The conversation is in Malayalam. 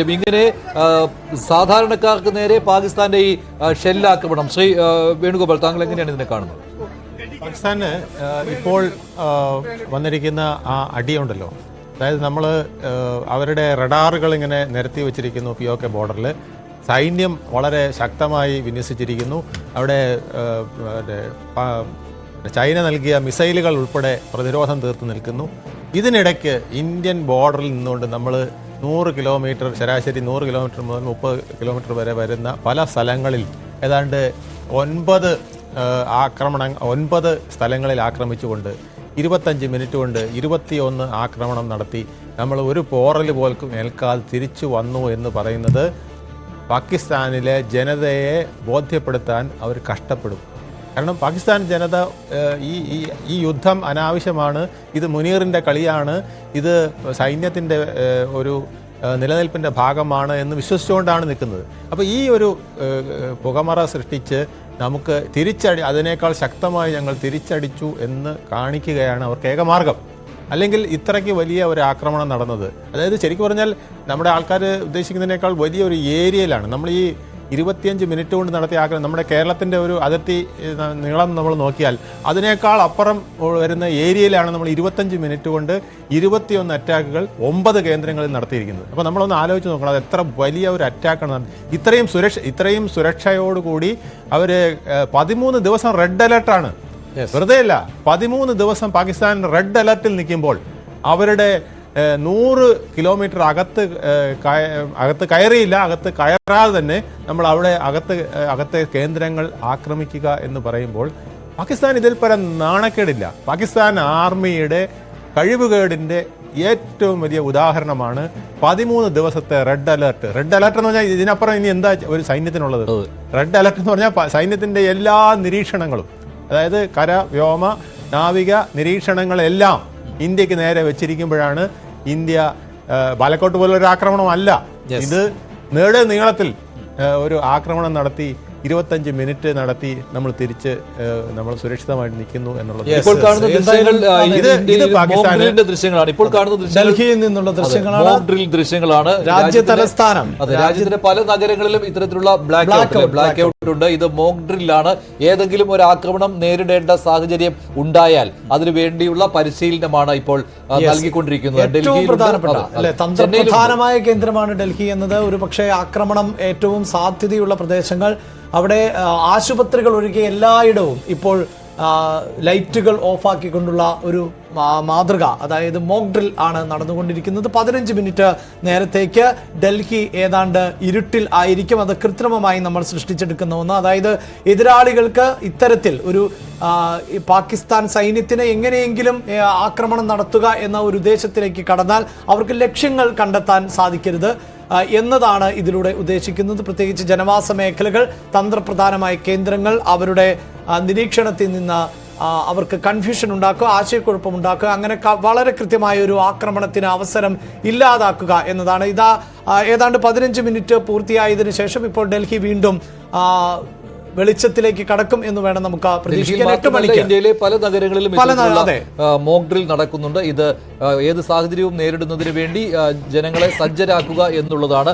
ഇങ്ങനെ സാധാരണക്കാർക്ക് നേരെ പാകിസ്ഥാന്റെ ഈ ഷെല്ലാക്രമണം ശ്രീ വേണുഗോപാൽ താങ്കൾ എങ്ങനെയാണ് ഇതിനെ കാണുന്നത്? പാകിസ്ഥാന് ഇപ്പോൾ വന്നിരിക്കുന്ന ആ അടിയുണ്ടല്ലോ, അതായത് നമ്മൾ അവരുടെ റഡാറുകൾ ഇങ്ങനെ നിരത്തി വെച്ചിരിക്കുന്നു. POK ബോർഡറിൽ സൈന്യം വളരെ ശക്തമായി വിന്യസിച്ചിരിക്കുന്നു. അവിടെ ചൈന നൽകിയ മിസൈലുകൾ ഉൾപ്പെടെ പ്രതിരോധം തീർത്ത് നിൽക്കുന്നു. ഇതിനിടയ്ക്ക് ഇന്ത്യൻ ബോർഡറിൽ നിന്നുകൊണ്ട് നമ്മൾ 100 കിലോമീറ്റർ, ശരാശരി 100 കിലോമീറ്റർ മുതൽ 30 കിലോമീറ്റർ വരെ വരുന്ന പല സ്ഥലങ്ങളിൽ ഏതാണ്ട് 9 സ്ഥലങ്ങളിൽ ആക്രമിച്ചുകൊണ്ട് 25 മിനിറ്റ് കൊണ്ട് 21 ആക്രമണം നടത്തി നമ്മൾ ഒരു പോറൽ പോലും ഏൽക്കാതെ തിരിച്ചു വന്നു എന്ന് പറയുന്നത് പാകിസ്ഥാനിലെ ജനതയെ ബോധ്യപ്പെടുത്താൻ അവർ കഷ്ടപ്പെടും. കാരണം പാകിസ്ഥാൻ ജനത ഈ യുദ്ധം അനാവശ്യമാണ്, ഇത് മുനീറിൻ്റെ കളിയാണ്, ഇത് സൈന്യത്തിൻ്റെ ഒരു നിലനിൽപ്പിൻ്റെ ഭാഗമാണ് എന്ന് വിശ്വസിച്ചുകൊണ്ടാണ് നിൽക്കുന്നത്. അപ്പോൾ ഈ ഒരു പുകമറ സൃഷ്ടിച്ച് നമുക്ക് അതിനേക്കാൾ ശക്തമായി ഞങ്ങൾ തിരിച്ചടിച്ചു എന്ന് കാണിക്കുകയാണ് അവർക്ക് ഏകമാർഗം. അല്ലെങ്കിൽ ഇത്രയ്ക്ക് വലിയ ഒരു ആക്രമണം നടന്നത്, അതായത് ശരിക്കും പറഞ്ഞാൽ നമ്മുടെ ആൾക്കാർ ഉദ്ദേശിക്കുന്നതിനേക്കാൾ വലിയൊരു ഏരിയയിലാണ് നമ്മൾ ഈ 25 മിനിറ്റ് കൊണ്ട് നടത്തിയ ആക്രമണം. നമ്മുടെ കേരളത്തിൻ്റെ ഒരു അതിർത്തി നീളം നമ്മൾ നോക്കിയാൽ അതിനേക്കാൾ അപ്പുറം വരുന്ന ഏരിയയിലാണ് നമ്മൾ 25 മിനിറ്റ് കൊണ്ട് 21 അറ്റാക്കുകൾ 9 കേന്ദ്രങ്ങളിൽ നടത്തിയിരിക്കുന്നത്. അപ്പോൾ നമ്മളൊന്ന് ആലോചിച്ച് നോക്കണം, അത് എത്ര വലിയ ഒരു അറ്റാക്കാണ്. ഇത്രയും സുരക്ഷയോടുകൂടി അവർ 13 ദിവസം റെഡ് അലർട്ടാണ്. വെറുതെ അല്ല, 13 ദിവസം പാകിസ്ഥാൻ റെഡ് അലർട്ടിൽ നിൽക്കുമ്പോൾ അവരുടെ 100 കിലോമീറ്റർ അകത്ത് കയറിയില്ല, അകത്ത് കയറാതെ തന്നെ നമ്മൾ അവിടെ അകത്തെ കേന്ദ്രങ്ങൾ ആക്രമിക്കുക എന്ന് പറയുമ്പോൾ പാകിസ്ഥാൻ ഇതിൽ പരം നാണക്കേടില്ല. പാകിസ്ഥാൻ ആർമിയുടെ കഴിവുകേടിൻ്റെ ഏറ്റവും വലിയ ഉദാഹരണമാണ് 13 ദിവസത്തെ റെഡ് അലർട്ട്. റെഡ് അലർട്ട് എന്ന് പറഞ്ഞാൽ ഇതിനപ്പുറം ഇനി എന്താ ഒരു സൈന്യത്തിനുള്ളത്? റെഡ് അലർട്ട് എന്ന് പറഞ്ഞാൽ സൈന്യത്തിൻ്റെ എല്ലാ നിരീക്ഷണങ്ങളും, അതായത് കര, വ്യോമ, നാവിക നിരീക്ഷണങ്ങളെല്ലാം ഇന്ത്യക്ക് നേരെ വെച്ചിരിക്കുമ്പോഴാണ് ഇന്ത്യ ബാലക്കോട്ട് പോലൊരു ആക്രമണമല്ല, ഇത് നീളത്തിൽ ഒരു ആക്രമണം നടത്തി 25 മിനിറ്റ് നടത്തി നമ്മൾ തിരിച്ച് നമ്മൾ സുരക്ഷിതമായിട്ട് നിൽക്കുന്നു എന്നുള്ളത്. ഇപ്പോൾ കാണുന്ന ദൃശ്യങ്ങളാണ് ഡൽഹിയിൽ നിന്നുള്ള ദൃശ്യങ്ങളാണ്. രാജ്യ തലസ്ഥാനം, രാജ്യത്തിന്റെ പല നഗരങ്ങളിലും ഇത്തരത്തിലുള്ള ബ്ലാക്ക് ഔട്ട് ഉണ്ട്. ഇത് മോക്ക് ഡ്രില്ലാണ്. ഏതെങ്കിലും ഒരു ആക്രമണം നേരിടേണ്ട സാഹചര്യം ഉണ്ടായാൽ അതിനു വേണ്ടിയുള്ള പരിശീലനമാണ് ഇപ്പോൾ നൽകിക്കൊണ്ടിരിക്കുന്നത്. ഏറ്റവും പ്രധാനപ്പെട്ട തന്ത്രപ്രധാനമായ കേന്ദ്രമാണ് ഡൽഹി എന്നത്. ഒരു പക്ഷേ ആക്രമണം ഏറ്റവും സാധ്യതയുള്ള പ്രദേശങ്ങൾ, അവിടെ ആശുപത്രികൾ ഒഴികെ എല്ലായിടവും ഇപ്പോൾ ലൈറ്റുകൾ ഓഫാക്കിക്കൊണ്ടുള്ള ഒരു മാതൃക, അതായത് മോക്ക് ഡ്രിൽ ആണ് നടന്നുകൊണ്ടിരിക്കുന്നത്. 15 മിനിറ്റ് നേരത്തേക്ക് ഡൽഹി ഏതാണ്ട് ഇരുട്ടിൽ ആയിരിക്കും. അത് കൃത്രിമമായി നമ്മൾ സൃഷ്ടിച്ചെടുക്കുന്ന ഒന്ന്. അതായത് എതിരാളികൾക്ക് ഇത്തരത്തിൽ ഒരു പാകിസ്ഥാൻ സൈന്യത്തിന് എങ്ങനെയെങ്കിലും ആക്രമണം നടത്തുക എന്ന ഒരു ഉദ്ദേശത്തിലേക്ക് കടന്നാൽ അവർക്ക് ലക്ഷ്യങ്ങൾ കണ്ടെത്താൻ സാധിക്കരുത് എന്നതാണ് ഇതിലൂടെ ഉദ്ദേശിക്കുന്നത്. പ്രത്യേകിച്ച് ജനവാസ മേഖലകൾ, തന്ത്രപ്രധാനമായ കേന്ദ്രങ്ങൾ, അവരുടെ നിരീക്ഷണത്തിൽ നിന്ന് അവർക്ക് കൺഫ്യൂഷൻ ഉണ്ടാക്കുക, ആശയക്കുഴപ്പം ഉണ്ടാക്കുക, അങ്ങനെ വളരെ കൃത്യമായ ഒരു ആക്രമണത്തിന് അവസരം ഇല്ലാതാക്കുക എന്നതാണ്. ഏതാണ്ട് 15 മിനിറ്റ് പൂർത്തിയായതിനു ശേഷം ഇപ്പോൾ ഡൽഹി വീണ്ടും വെളിച്ചത്തിലേക്ക് കടക്കും എന്ന് വേണം നമുക്ക് പ്രതീക്ഷിക്കാൻ. ഇന്ത്യയിലെ പല നഗരങ്ങളിലും മോക്ക് ഡ്രിൽ നടക്കുന്നുണ്ട്. ഇത് ഏത് സാഹചര്യവും നേരിടുന്നതിന് വേണ്ടി ജനങ്ങളെ സജ്ജരാക്കുക എന്നുള്ളതാണ്.